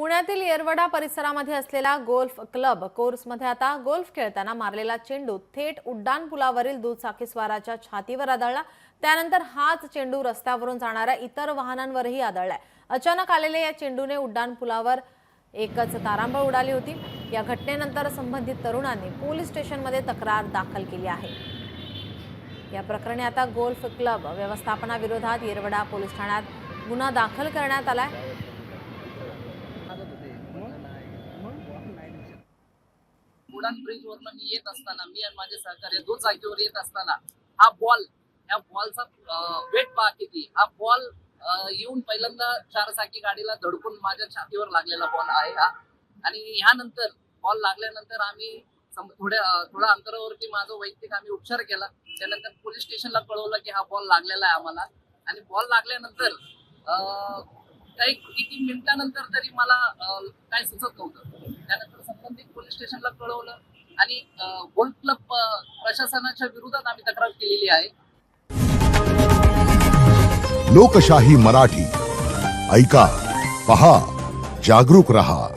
पुण्यातील येरवडा परिसरामध्ये असलेला गोल्फ क्लब कोर्समध्ये आता गोल्फ खेळताना मारलेला चेंडू थेट उड्डाणपुलावरील दुचाकीस्वाराच्या छातीवर आदळला। त्यानंतर हाच चेंडू रस्त्यावरून जाणाऱ्या इतर वाहनांवरही आदळलाय। अचानक आलेल्या या चेंडूने उड्डाणपुलावर एकच तारांबळ उडाली होती। या घटनेनंतर संबंधित तरुणांनी पोलीस स्टेशनमध्ये तक्रार दाखल केली आहे। या प्रकरणी आता गोल्फ क्लब व्यवस्थापनाविरोधात येरवडा पोलीस ठाण्यात गुन्हा दाखल करण्यात आलाय। उडान ब्रिज वरनं मी येत असताना मी आणि माझे सहकारी दुचाकीवर येत असताना हा बॉल, या बॉलचा वेट पहा किती। हा बॉल येऊन पहिल्यांदा चारचाकी गाडीला धडकून माझ्या छातीवर लागलेला बॉल आहे हा। आणि ह्यानंतर बॉल लागल्यानंतर आम्ही थोड्या अंतरावरती माझा वैयक्तिक आम्ही उपचार केला। त्यानंतर पोलीस स्टेशनला कळवलं की हा बॉल लागलेला आहे आम्हाला। आणि बॉल लागल्यानंतर काही किती मिनिटानंतर तरी मला काय सुचत नव्हतं। त्यानंतर संबंधित पोलीस स्टेशनला कळवलं आणि गोल्फ क्लब प्रशासनाच्या विरोधात आम्ही तक्रार केलेली आहे। लोकशाही मराठी ऐका, पहा, जागरूक रहा।